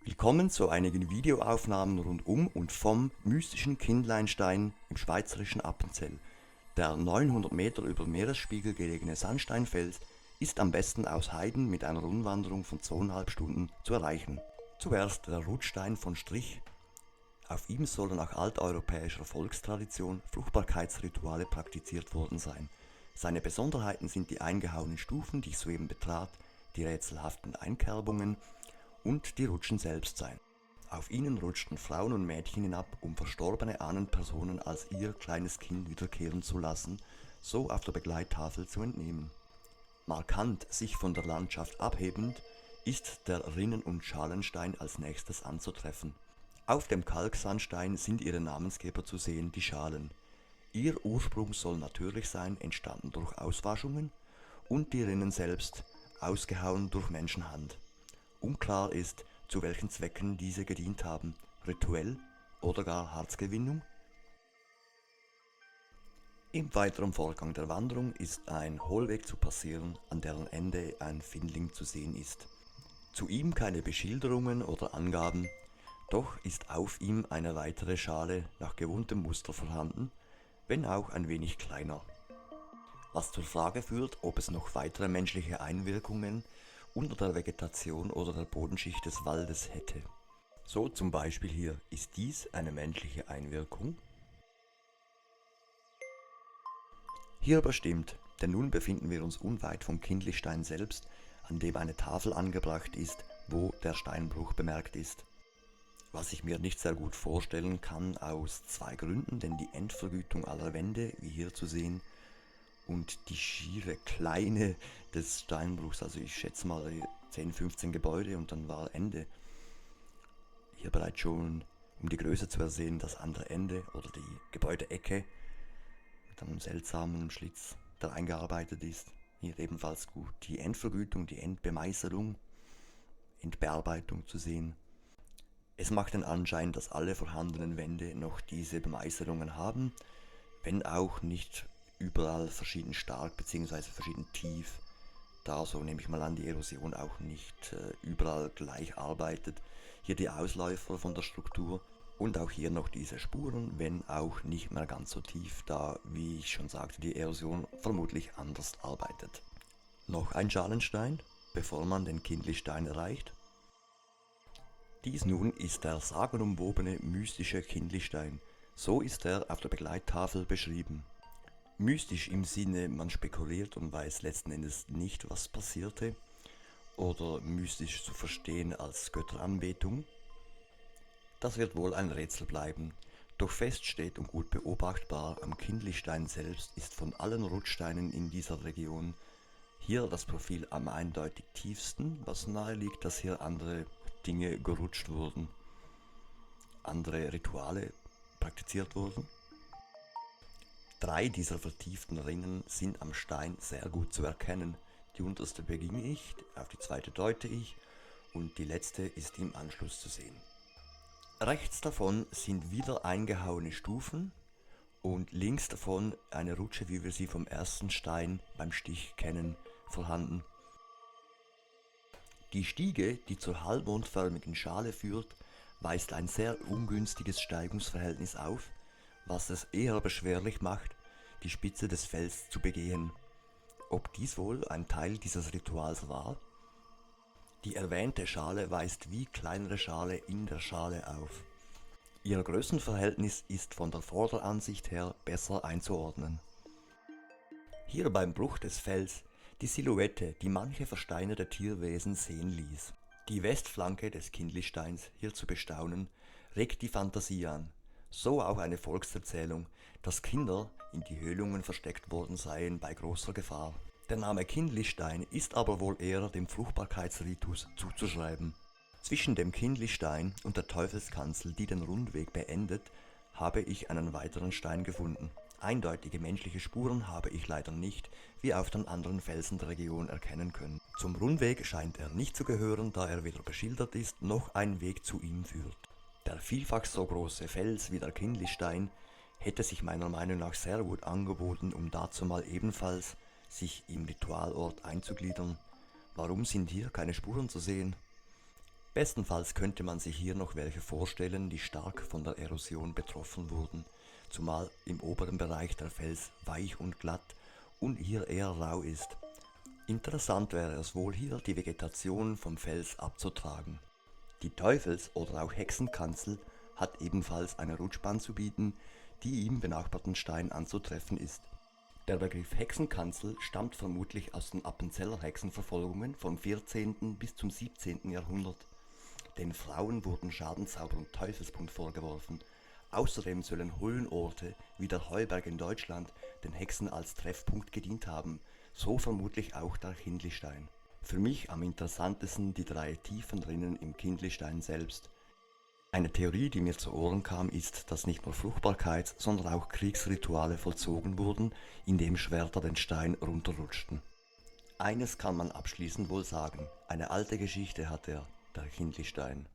Willkommen zu einigen Videoaufnahmen rund um und vom mystischen Kindleinstein im schweizerischen Appenzell. Der 900 Meter über Meeresspiegel gelegene Sandsteinfels ist am besten aus Heiden mit einer Rundwanderung von 2,5 Stunden zu erreichen. Zuerst der Rutschstein von Strich. Auf ihm sollen nach alteuropäischer Volkstradition Fruchtbarkeitsrituale praktiziert worden sein. Seine Besonderheiten sind die eingehauenen Stufen, die ich soeben betrat, die rätselhaften Einkerbungen und die Rutschen selbst sein. Auf ihnen rutschten Frauen und Mädchen hinab, um verstorbene Ahnenpersonen als ihr kleines Kind wiederkehren zu lassen, so auf der Begleittafel zu entnehmen. Markant sich von der Landschaft abhebend ist der Rinnen- und Schalenstein als nächstes anzutreffen. Auf dem Kalksandstein sind ihre Namensgeber zu sehen, die Schalen. Ihr Ursprung soll natürlich sein, entstanden durch Auswaschungen, und die Rinnen selbst ausgehauen durch Menschenhand. Unklar ist, zu welchen Zwecken diese gedient haben, rituell oder gar Harzgewinnung. Im weiteren Vorgang der Wanderung ist ein Hohlweg zu passieren, an deren Ende ein Findling zu sehen ist. Zu ihm keine Beschilderungen oder Angaben, doch ist auf ihm eine weitere Schale nach gewohntem Muster vorhanden, wenn auch ein wenig kleiner. Was zur Frage führt, ob es noch weitere menschliche Einwirkungen unter der Vegetation oder der Bodenschicht des Waldes hätte. So zum Beispiel hier: Ist dies eine menschliche Einwirkung? Hier aber stimmt, denn nun befinden wir uns unweit vom Kindlichstein selbst, an dem eine Tafel angebracht ist, wo der Steinbruch bemerkt ist. Was ich mir nicht sehr gut vorstellen kann, aus zwei Gründen: denn die Endvergütung aller Wände, wie hier zu sehen, und die schiere Kleine des Steinbruchs, also ich schätze mal 10, 15 Gebäude und dann war Ende. Hier bereits schon, um die Größe zu ersehen, das andere Ende oder die Gebäudeecke mit einem seltsamen Schlitz, der eingearbeitet ist. Hier ebenfalls gut die Endvergütung, die Endbemeißelung, Endbearbeitung zu sehen. Es macht den Anschein, dass alle vorhandenen Wände noch diese Bemeißelungen haben, wenn auch nicht überall verschieden stark bzw. verschieden tief, da, so nehme ich mal an, die Erosion auch nicht überall gleich arbeitet. Hier die Ausläufer von der Struktur und auch hier noch diese Spuren, wenn auch nicht mehr ganz so tief, da, wie ich schon sagte, die Erosion vermutlich anders arbeitet. Noch ein Schalenstein, bevor man den Kindlichstein erreicht. Dies nun ist der sagenumwobene mystische Kindlichstein, so ist er auf der Begleittafel beschrieben. Mystisch im Sinne, man spekuliert und weiß letzten Endes nicht, was passierte, oder mystisch zu verstehen als Götteranbetung. Das wird wohl ein Rätsel bleiben, doch fest steht und gut beobachtbar, am Kindlichstein selbst ist von allen Rutschsteinen in dieser Region hier das Profil am eindeutig tiefsten, was nahe liegt, dass hier andere Dinge gerutscht wurden, andere Rituale praktiziert wurden. 3 dieser vertieften Rinnen sind am Stein sehr gut zu erkennen. Die unterste beginne ich, auf die zweite deute ich und die letzte ist im Anschluss zu sehen. Rechts davon sind wieder eingehauene Stufen und links davon eine Rutsche, wie wir sie vom ersten Stein beim Stich kennen, vorhanden. Die Stiege, die zur halbmondförmigen Schale führt, weist ein sehr ungünstiges Steigungsverhältnis auf, was es eher beschwerlich macht, die Spitze des Fells zu begehen. Ob dies wohl ein Teil dieses Rituals war? Die erwähnte Schale weist wie kleinere Schale in der Schale auf. Ihr Größenverhältnis ist von der Vorderansicht her besser einzuordnen. Hier beim Bruch des Fells die Silhouette, die manche versteinerte Tierwesen sehen ließ. Die Westflanke des Kindlichsteins hier zu bestaunen, regt die Fantasie an. So auch eine Volkserzählung, dass Kinder in die Höhlungen versteckt worden seien bei großer Gefahr. Der Name Kindlichstein ist aber wohl eher dem Fruchtbarkeitsritus zuzuschreiben. Zwischen dem Kindlichstein und der Teufelskanzel, die den Rundweg beendet, habe ich einen weiteren Stein gefunden. Eindeutige menschliche Spuren habe ich leider nicht, wie auf den anderen Felsen der Region erkennen können. Zum Rundweg scheint er nicht zu gehören, da er weder beschildert ist, noch ein Weg zu ihm führt. Der vielfach so große Fels wie der Kindlichstein hätte sich meiner Meinung nach sehr gut angeboten, um dazumal ebenfalls sich im Ritualort einzugliedern. Warum sind hier keine Spuren zu sehen? Bestenfalls könnte man sich hier noch welche vorstellen, die stark von der Erosion betroffen wurden, zumal im oberen Bereich der Fels weich und glatt und hier eher rau ist. Interessant wäre es wohl hier, die Vegetation vom Fels abzutragen. Die Teufels- oder auch Hexenkanzel hat ebenfalls eine Rutschbahn zu bieten, die im benachbarten Stein anzutreffen ist. Der Begriff Hexenkanzel stammt vermutlich aus den Appenzeller Hexenverfolgungen vom 14. bis zum 17. Jahrhundert. Den Frauen wurden Schadenzauber und Teufelsbund vorgeworfen. Außerdem sollen Höhlenorte wie der Heuberg in Deutschland den Hexen als Treffpunkt gedient haben, so vermutlich auch der Kindlistein. Für mich am interessantesten die 3 tiefen Rinnen im Kindlistein selbst. Eine Theorie, die mir zu Ohren kam, ist, dass nicht nur Fruchtbarkeits-, sondern auch Kriegsrituale vollzogen wurden, indem Schwerter den Stein runterrutschten. Eines kann man abschließend wohl sagen: eine alte Geschichte hat er, der Kindlistein.